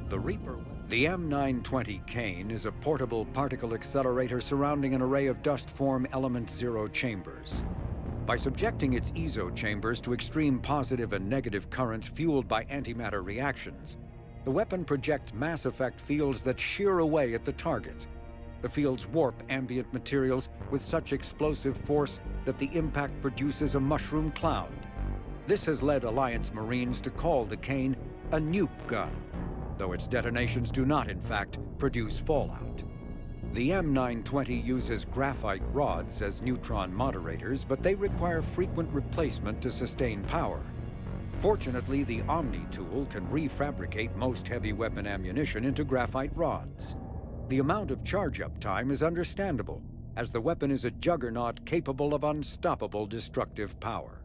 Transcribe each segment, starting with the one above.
The Reaper. The M920 Kane is a portable particle accelerator surrounding an array of dust-form element zero chambers. By subjecting its EZO chambers to extreme positive and negative currents fueled by antimatter reactions, the weapon projects mass effect fields that shear away at the target. The fields warp ambient materials with such explosive force that the impact produces a mushroom cloud. This has led Alliance Marines to call the Kane a nuke gun, though its detonations do not, in fact, produce fallout. The M920 uses graphite rods as neutron moderators, but they require frequent replacement to sustain power. Fortunately, the Omni tool can refabricate most heavy weapon ammunition into graphite rods. The amount of charge-up time is understandable, as the weapon is a juggernaut capable of unstoppable destructive power.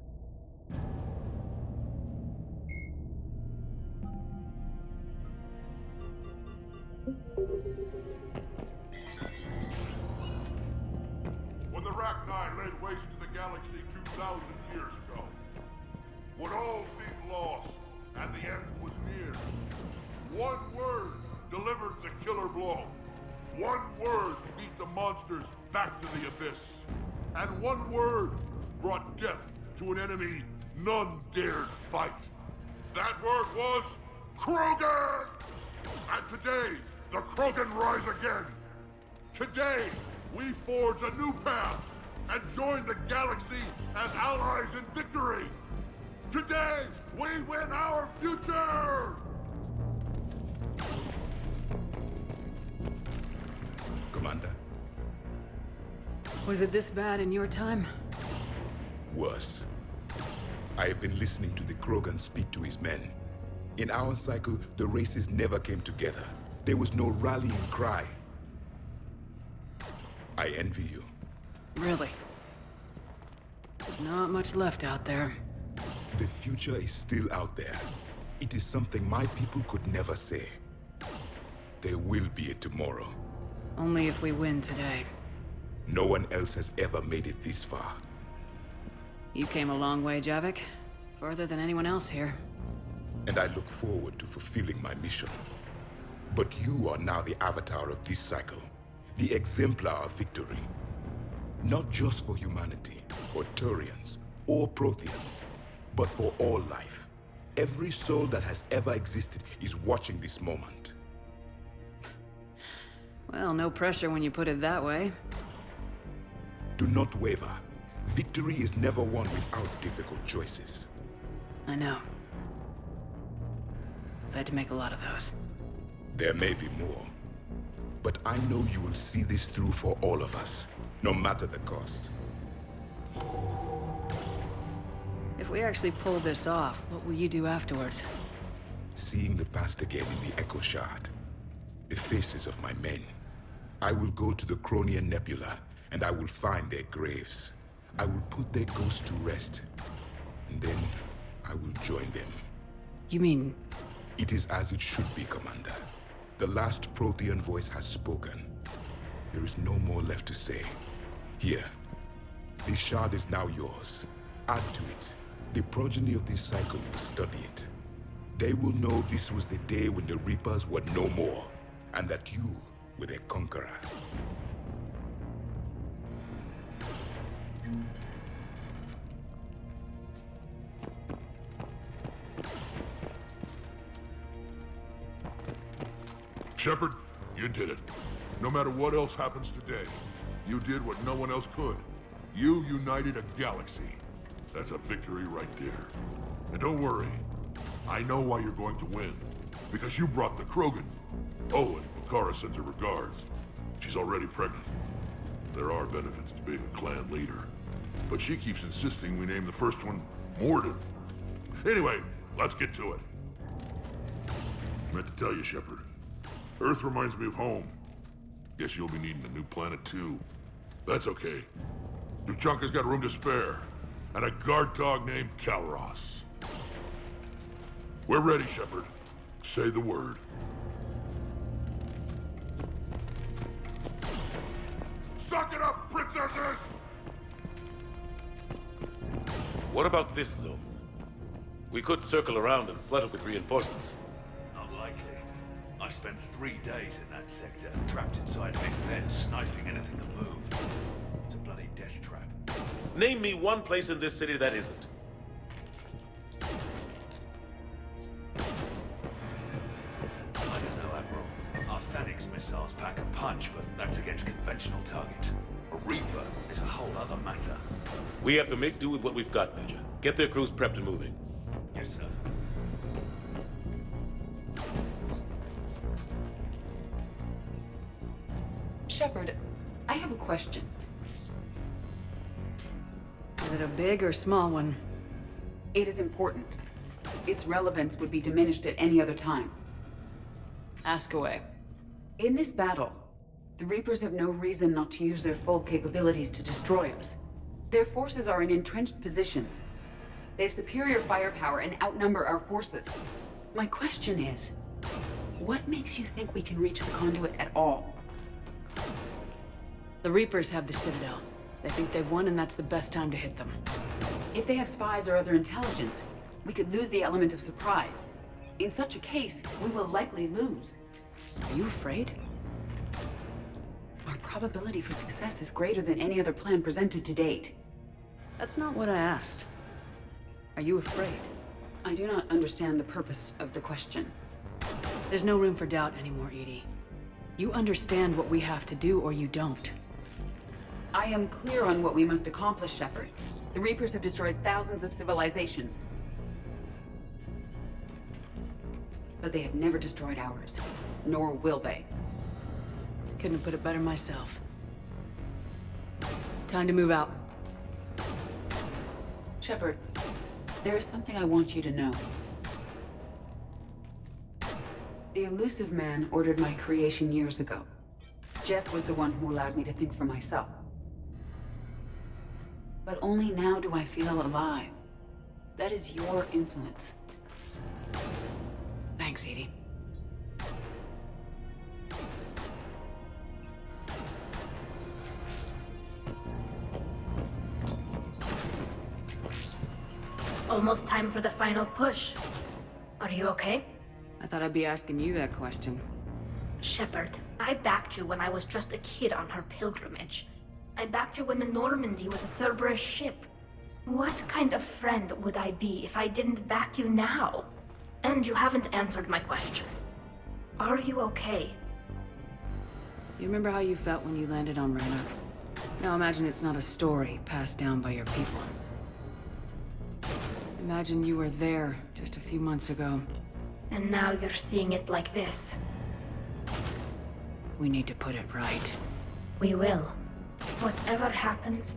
When the Rachni laid waste to the galaxy 2,000 years ago, when all seemed lost and the end was near, one word delivered the killer blow. One word beat the monsters back to the abyss. And one word brought death to an enemy none dared fight. That word was Krogan! And today, the Krogan rise again. Today, we forge a new path and join the galaxy as allies in victory. Today, we win our future! Commander? Was it this bad in your time? Worse. I have been listening to the Krogan speak to his men. In our cycle, the races never came together. There was no rallying cry. I envy you. Really? There's not much left out there. The future is still out there. It is something my people could never say. There will be a tomorrow. Only if we win today. No one else has ever made it this far. You came a long way, Javik. Further than anyone else here. And I look forward to fulfilling my mission. But you are now the avatar of this cycle. The exemplar of victory. Not just for humanity, or Turians, or Protheans, but for all life. Every soul that has ever existed is watching this moment. Well, no pressure when you put it that way. Do not waver. Victory is never won without difficult choices. I know. I've had to make a lot of those. There may be more. But I know you will see this through for all of us, no matter the cost. If we actually pull this off, what will you do afterwards? Seeing the past again in the Echo Shard. The faces of my men. I will go to the Cronian Nebula, and I will find their graves. I will put their ghosts to rest. And then, I will join them. You mean... It is as it should be, Commander. The last Prothean voice has spoken. There is no more left to say. Here. This shard is now yours. Add to it. The progeny of this cycle will study it. They will know this was the day when the Reapers were no more, and that you were their conqueror. Shepard, you did it. No matter what else happens today, you did what no one else could. You united a galaxy. That's a victory right there. And don't worry, I know why you're going to win. Because you brought the Krogan. Oh, and Makara sends her regards. She's already pregnant. There are benefits to being a clan leader. But she keeps insisting we name the first one Morden. Anyway, let's get to it. I meant to tell you, Shepard. Earth reminds me of home. Guess you'll be needing a new planet too. That's okay. Tuchanka's got room to spare. And a guard dog named Kalros. We're ready, Shepard. Say the word. Suck it up, princesses! What about this zone? We could circle around and flood it with reinforcements. Unlikely. spent 3 days in that sector, trapped inside big pens, sniping anything that moved. It's a bloody death trap. Name me one place in this city that isn't. I don't know, Admiral. Our Phoenix missiles pack a punch, but that's against conventional targets. A Reaper is a whole other matter. We have to make do with what we've got, Major. Get their crews prepped and moving. Yes, sir. Shepard, I have a question. Is it a big or small one? It is important. Its relevance would be diminished at any other time. Ask away. In this battle, the Reapers have no reason not to use their full capabilities to destroy us. Their forces are in entrenched positions. They have superior firepower and outnumber our forces. My question is, what makes you think we can reach the conduit at all? The Reapers have the Citadel. They think they've won, and that's the best time to hit them. If they have spies or other intelligence, we could lose the element of surprise. In such a case, we will likely lose. Are you afraid? Our probability for success is greater than any other plan presented to date. That's not what I asked. Are you afraid? I do not understand the purpose of the question. There's no room for doubt anymore, Edie. You understand what we have to do, or you don't. I am clear on what we must accomplish, Shepard. The Reapers have destroyed thousands of civilizations. But they have never destroyed ours. Nor will they. Couldn't have put it better myself. Time to move out. Shepard, there is something I want you to know. The elusive man ordered my creation years ago. Jeff was the one who allowed me to think for myself. But only now do I feel alive. That is your influence. Thanks, Edie. Almost time for the final push. Are you okay? I thought I'd be asking you that question. Shepard, I backed you when I was just a kid on her pilgrimage. I backed you when the Normandy was a Cerberus ship. What kind of friend would I be if I didn't back you now? And you haven't answered my question. Are you okay? You remember how you felt when you landed on Rannoch? Now imagine it's not a story passed down by your people. Imagine you were there just a few months ago. And now you're seeing it like this. We need to put it right. We will. Whatever happens,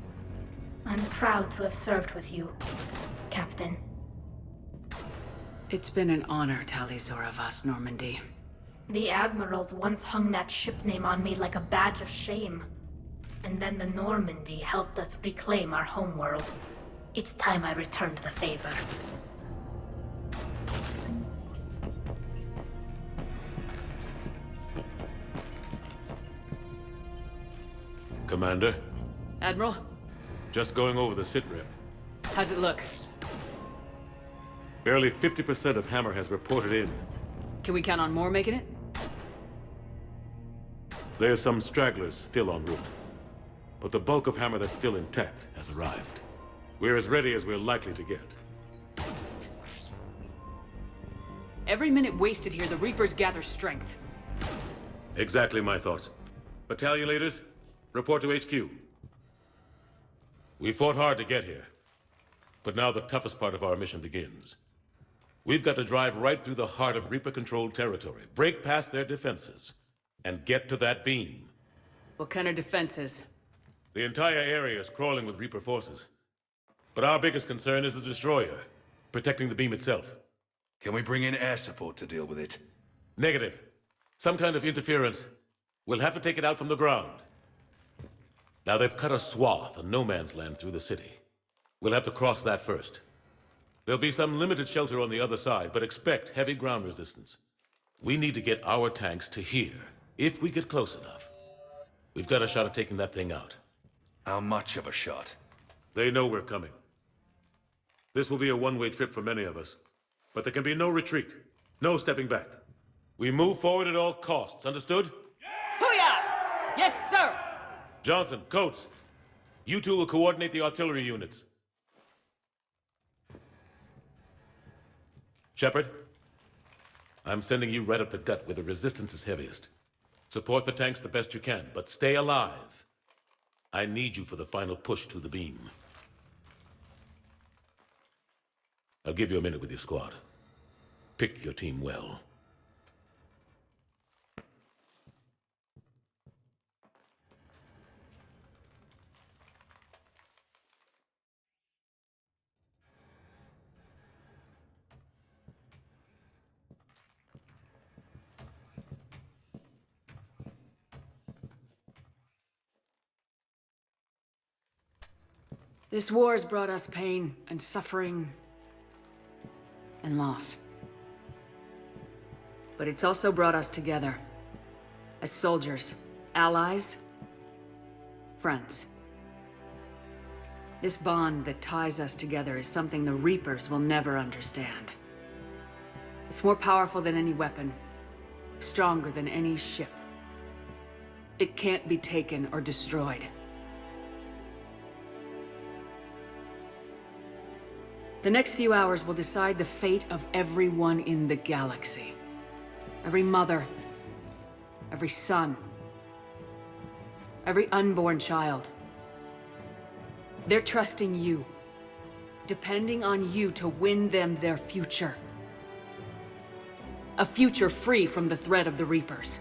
I'm proud to have served with you, Captain. It's been an honor, Tali'Zorah Vas Normandy. The admirals once hung that ship name on me like a badge of shame. And then the Normandy helped us reclaim our homeworld. It's time I returned the favor. Commander, Admiral, just going over the sitrep. how's it look? Barely 50% of Hammer has reported in. Can we count on more making it? There's some stragglers still en route. But the bulk of Hammer that's still intact has arrived. We're as ready as we're likely to get. Every minute wasted here, the Reapers gather strength. Exactly my thoughts. Battalion leaders, report to HQ. We fought hard to get here. But now the toughest part of our mission begins. We've got to drive right through the heart of Reaper-controlled territory, break past their defenses, and get to that beam. What kind of defenses? The entire area is crawling with Reaper forces. But our biggest concern is the destroyer, protecting the beam itself. Can we bring in air support to deal with it? Negative. Some kind of interference. We'll have to take it out from the ground. Now they've cut a swath of no man's land through the city. We'll have to cross that first. There'll be some limited shelter on the other side, but expect heavy ground resistance. We need to get our tanks to here, if we get close enough. We've got a shot at taking that thing out. How much of a shot? They know we're coming. This will be a one-way trip for many of us. But there can be no retreat, no stepping back. We move forward at all costs, understood? Booyah! Yes, sir! Johnson, Coates, you two will coordinate the artillery units. Shepard, I'm sending you right up the gut where the resistance is heaviest. Support the tanks the best you can, but stay alive. I need you for the final push to the beam. I'll give you a minute with your squad. Pick your team well. This war has brought us pain and suffering and loss. But it's also brought us together as soldiers, allies, friends. This bond that ties us together is something the Reapers will never understand. It's more powerful than any weapon, stronger than any ship. It can't be taken or destroyed. The next few hours will decide the fate of everyone in the galaxy. Every mother, every son, every unborn child. They're trusting you, depending on you to win them their future. A future free from the threat of the Reapers.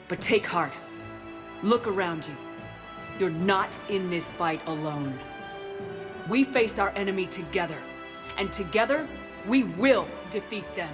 But take heart. Look around you. You're not in this fight alone. We face our enemy together, and together, we will defeat them.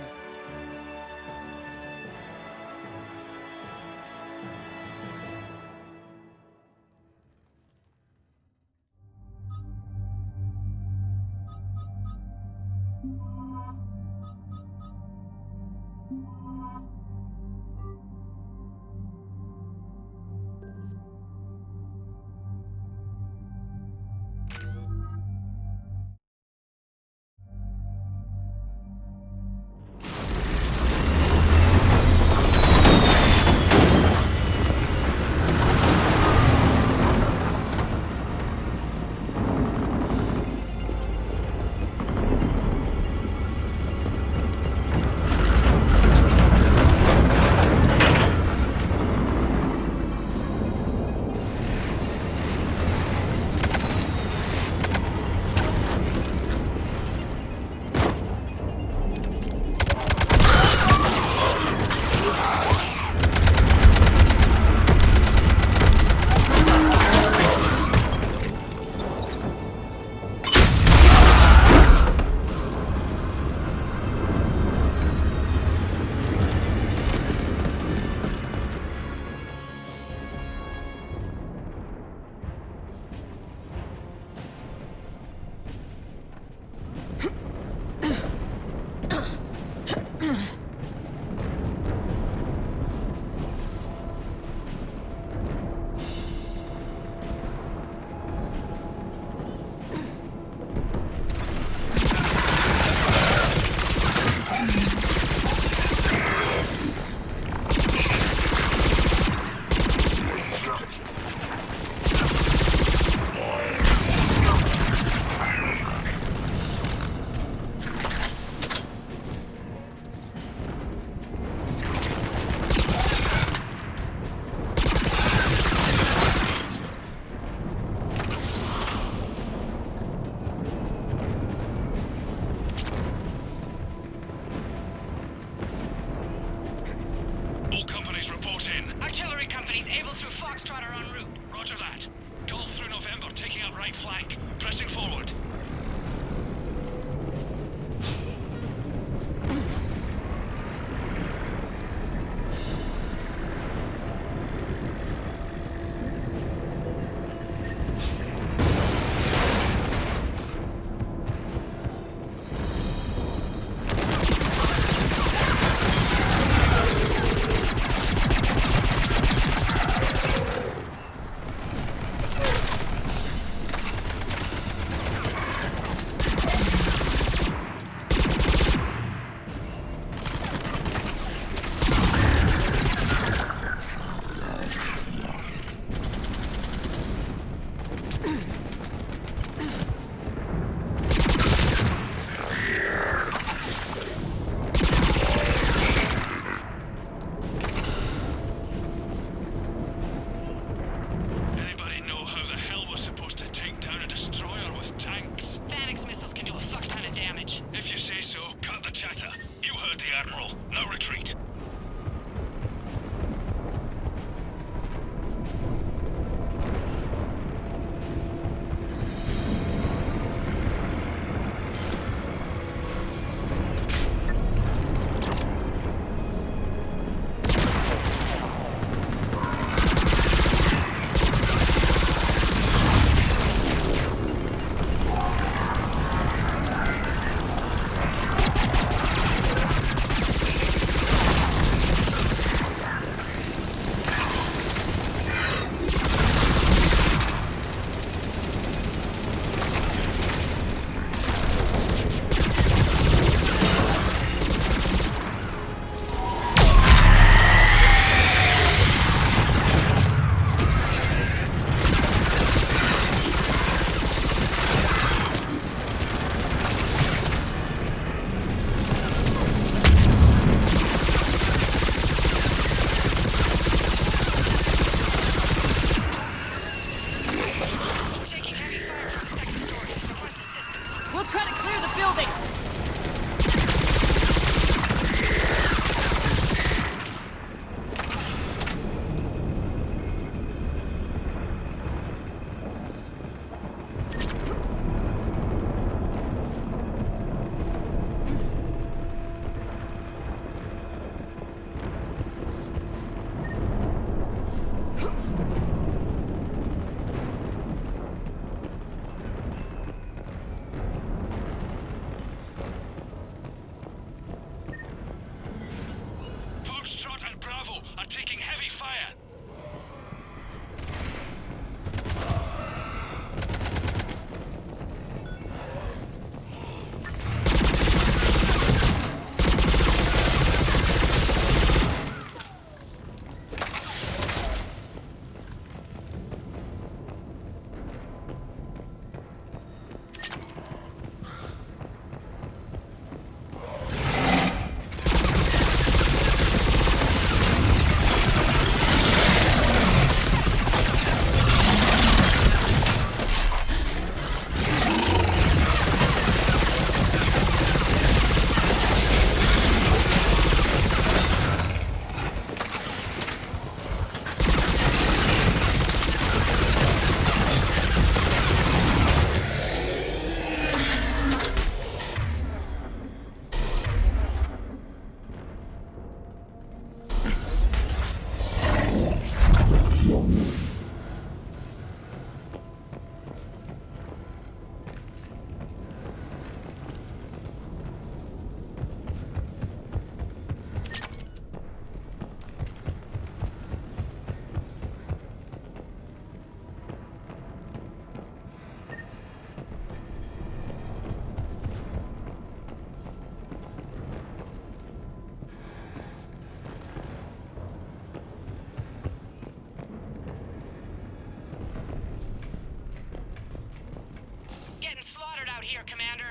there, Commander.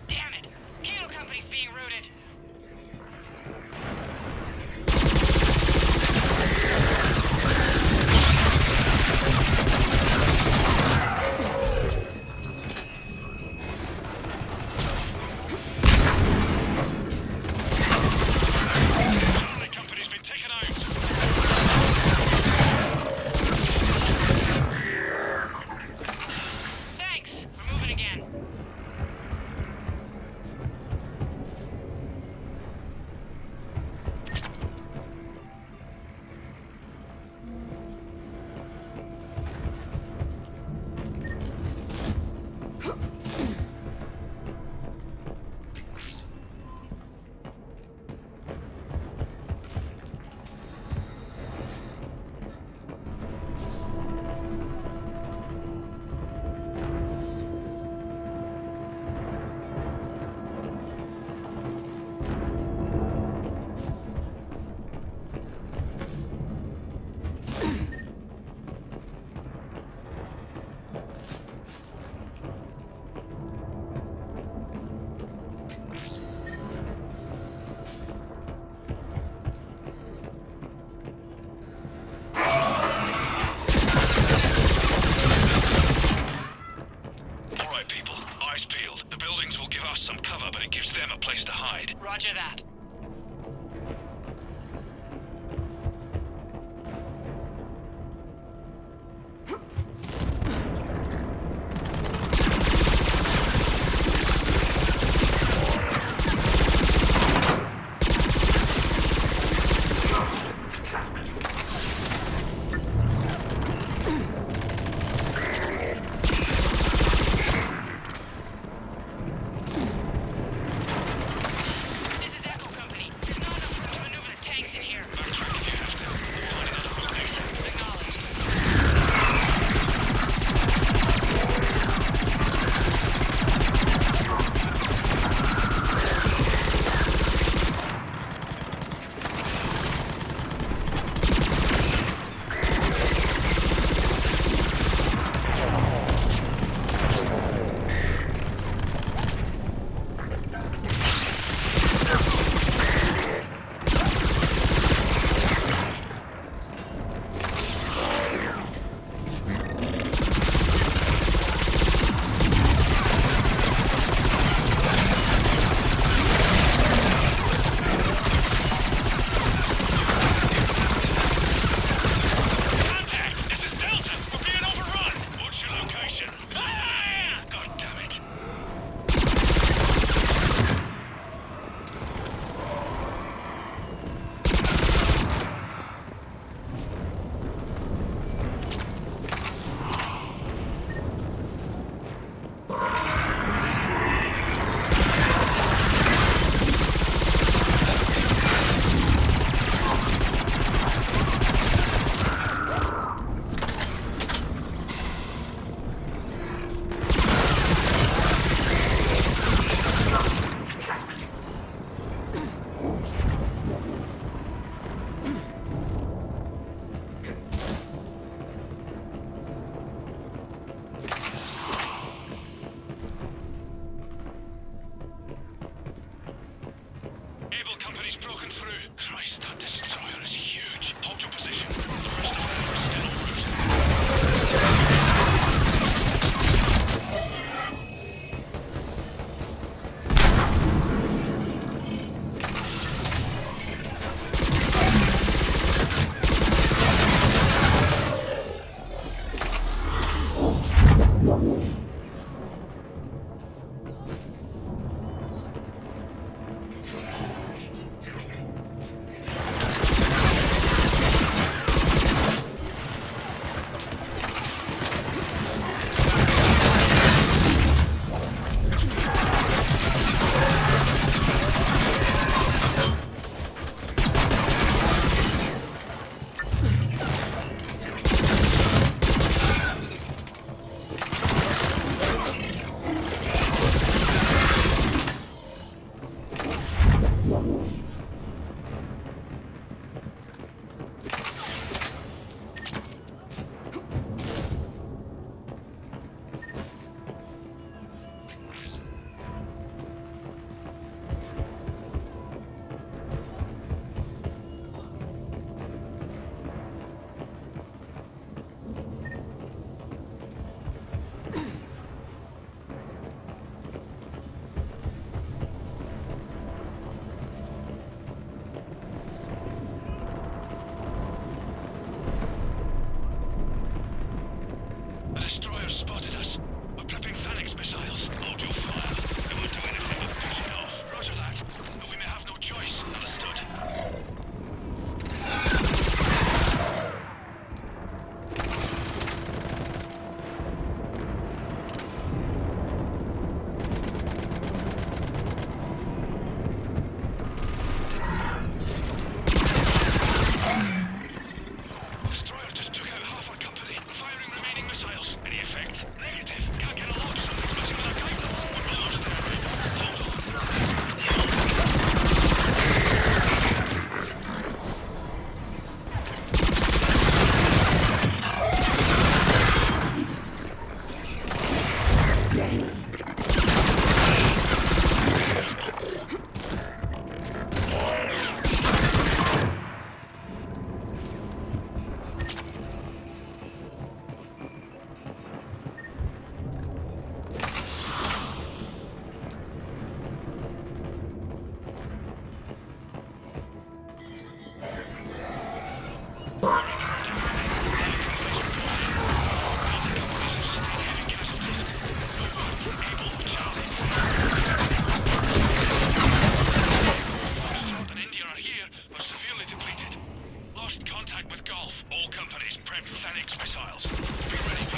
Damn it! Cable Company's being routed. Charlie Company's been taken out. Lost contact with Golf. All companies prep Phoenix missiles. Be ready, people.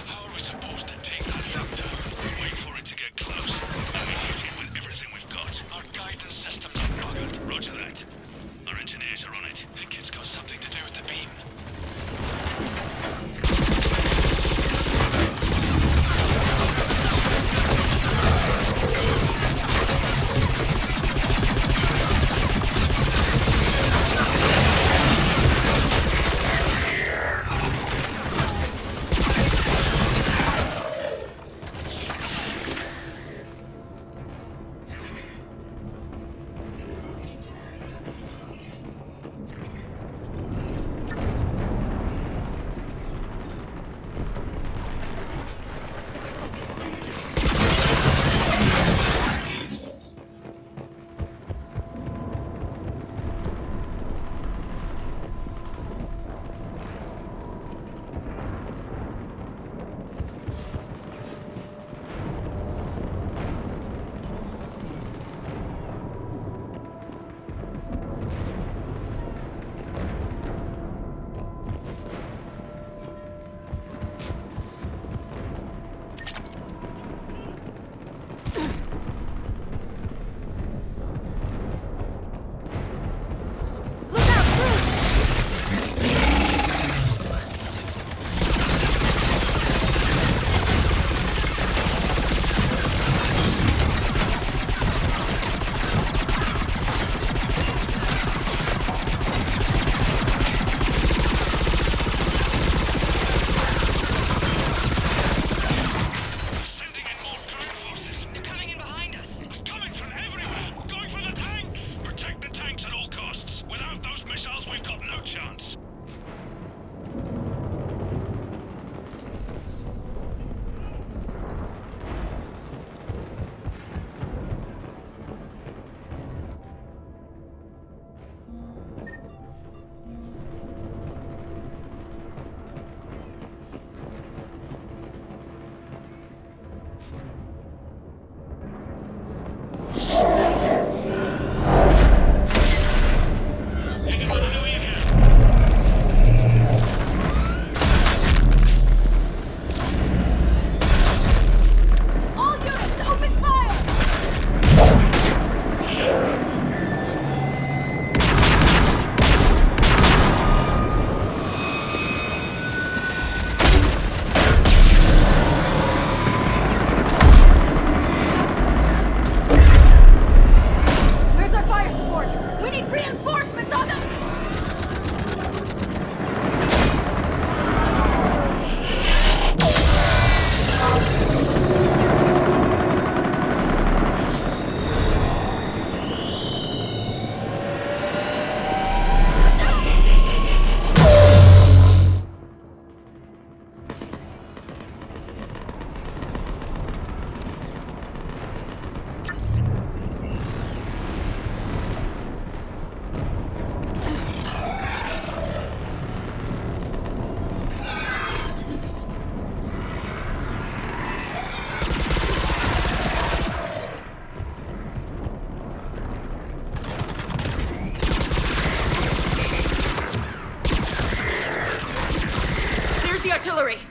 How are we supposed to take that thing down? Wait for it to get close. And we hit it with everything we've got. Our guidance systems are buggered. Roger that. Our engineers are on it. That kid's got something to do with the beam.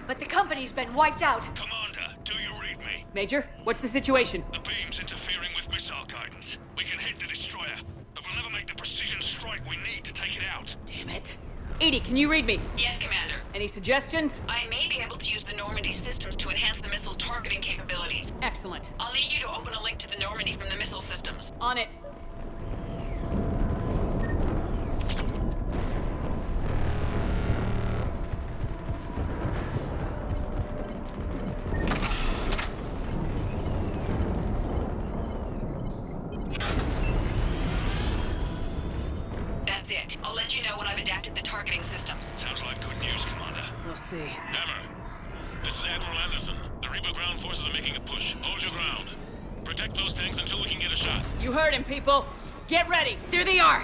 but the company's been wiped out. Commander, do you read me? Major, what's the situation? The beam's interfering with missile guidance. We can hit the destroyer, but we'll never make the precision strike we need to take it out. Damn it. Edie, can you read me? Yes, Commander. Any suggestions? I may be able to use the Normandy systems to enhance the missile's targeting capabilities. Excellent. I'll need you to open a link to the Normandy from the missile systems. On it. That's it. I'll let you know when I've adapted the targeting systems. Sounds like good news, Commander. We'll see. Hammer, this is Admiral Anderson. The Reaper ground forces are making a push. Hold your ground. Protect those tanks until we can get a shot. You heard him, people. Get ready. There they are!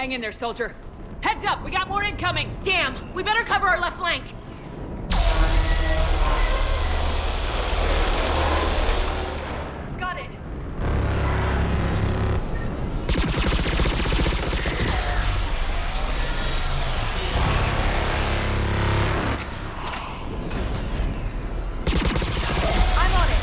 Hang in there, soldier. Heads up, we got more incoming! Damn! We better cover our left flank! Got it! I'm on it!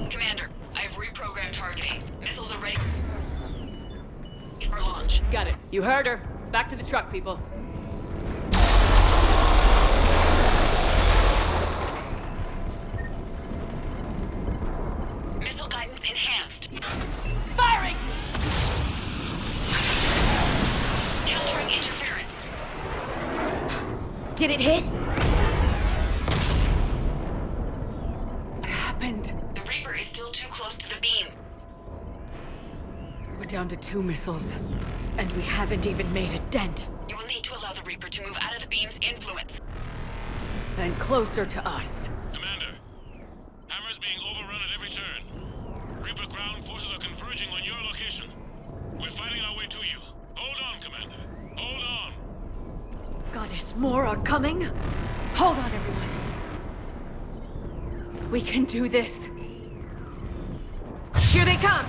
Commander, I've reprogrammed targeting. Missiles are ready for launch. Got it. You heard her. Back to the truck, people. Missile guidance enhanced. Firing! Countering interference. Did it hit? What happened? The Reaper is still too close to the beam. We're down to 2 missiles. And we haven't even made a dent. You will need to allow the Reaper to move out of the beam's influence. And closer to us. Commander, Hammer's being overrun at every turn. Reaper ground forces are converging on your location. We're fighting our way to you. Hold on, Commander. Hold on. Goddess, more are coming? Hold on, everyone. We can do this. Here they come!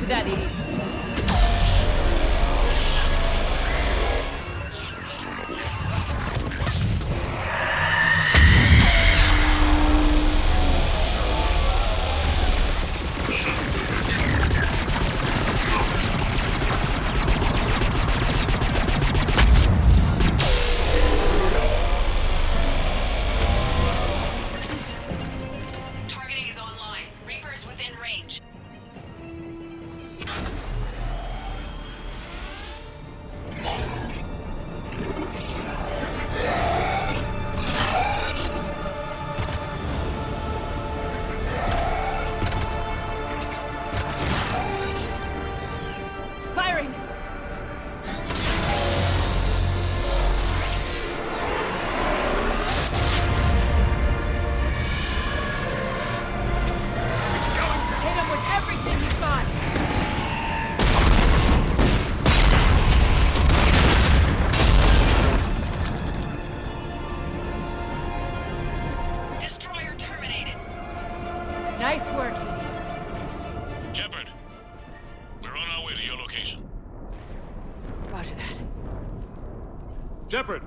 that, Edie. Targeting is online. Reapers within range. Firing! Hit him with everything you've got! Destroyer terminated. Nice work, Edie. Shepard, we're on our way to your location. Roger that. Shepard!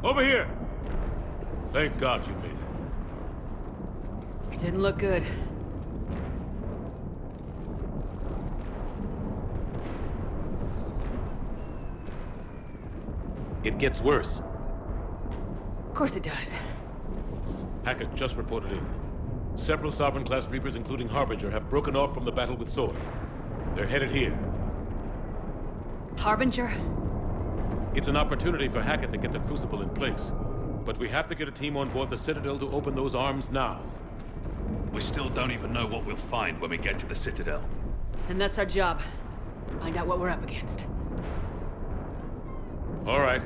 Over here! Thank God you made it. It didn't look good. It gets worse. Of course it does. Hackett just reported in. Several Sovereign-class Reapers, including Harbinger, have broken off from the battle with Sword. They're headed here. Harbinger? It's an opportunity for Hackett to get the Crucible in place. But we have to get a team on board the Citadel to open those arms now. We still don't even know what we'll find when we get to the Citadel. And that's our job. Find out what we're up against. All right.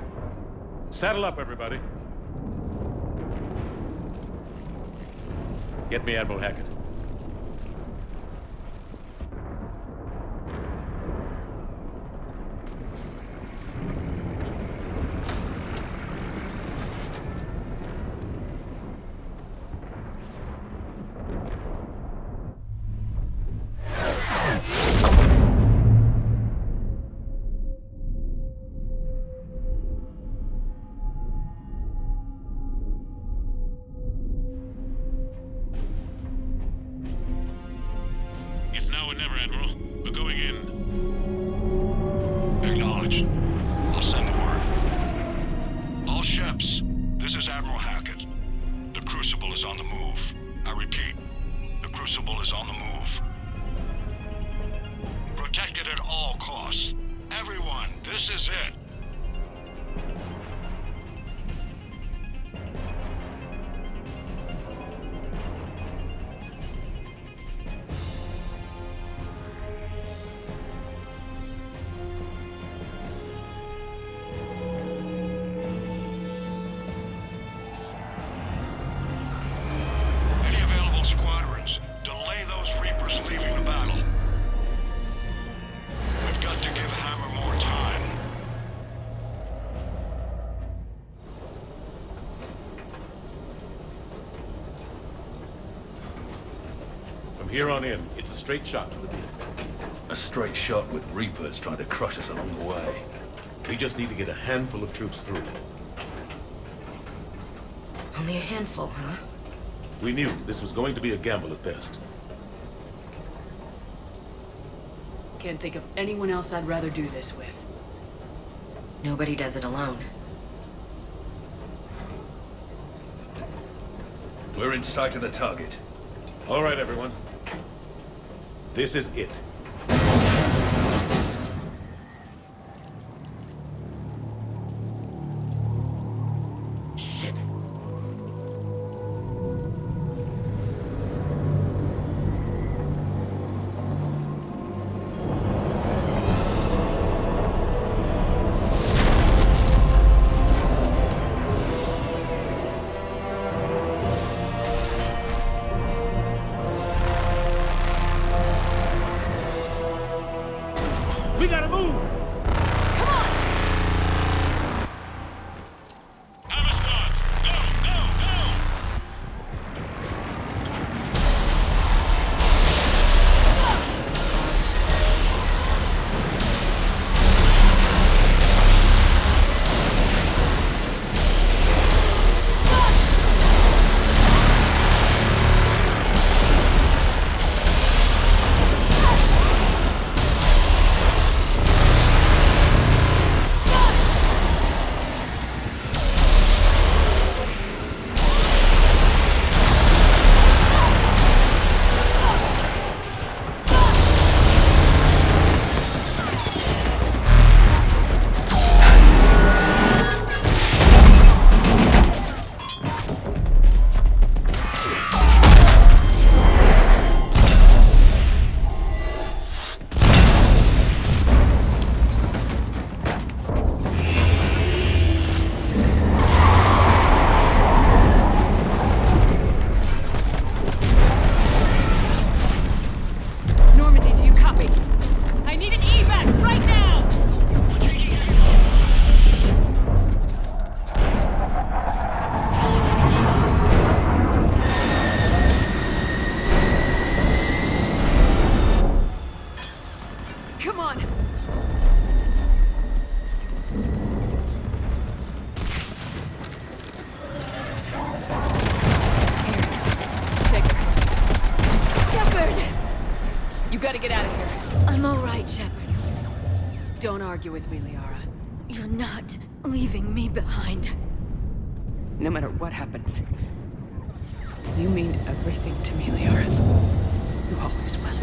Saddle up, everybody. Get me Admiral Hackett. It's now or never, Admiral. We're going in. Acknowledged. I'll send the word. All ships, this is Admiral Hackett. The Crucible is on the move. I repeat, the Crucible is on the move. Protect it at all costs. Everyone, this is it. Any available squadrons, delay those Reapers leaving the battle. We've got to give Hammer more time. From here on in, it's a straight shot to the beat. A straight shot with Reapers trying to crush us along the way. We just need to get a handful of troops through. Only a handful, huh? We knew this was going to be a gamble at best. Can't think of anyone else I'd rather do this with. Nobody does it alone. We're in sight of the target. All right, everyone. This is it. Shit. gotta get out of here. I'm all right, Shepard. Don't argue with me, Liara. You're not leaving me behind. No matter what happens. You mean everything to me, Liara. You always will.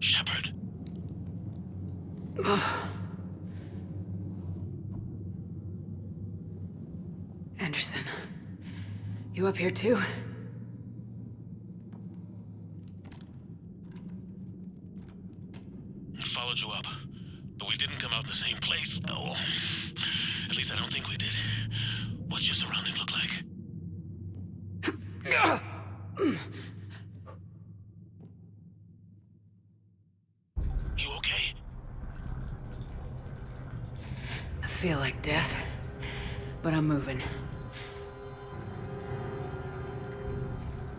Shepard, Anderson, you up here too? I followed you up, but we didn't come out in the same place. Oh, at least I don't think we did. What's your surrounding look like? feel like death, but I'm moving.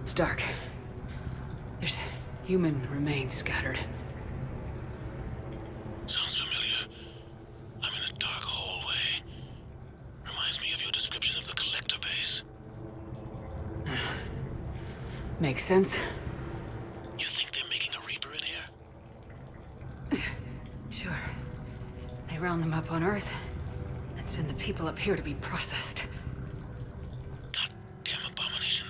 It's dark. There's human remains scattered. Sounds familiar. I'm in a dark hallway. Reminds me of your description of the collector base. Makes sense. You think they're making a Reaper in here? Sure. They round them up on Earth, and send the people up here to be processed. Goddamn abomination.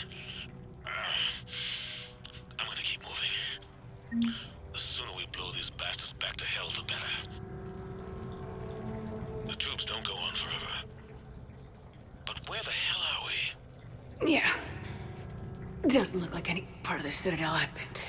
I'm gonna keep moving. The sooner we blow these bastards back to hell, the better. The tubes don't go on forever. But where the hell are we? Yeah. Doesn't look like any part of the Citadel I've been to.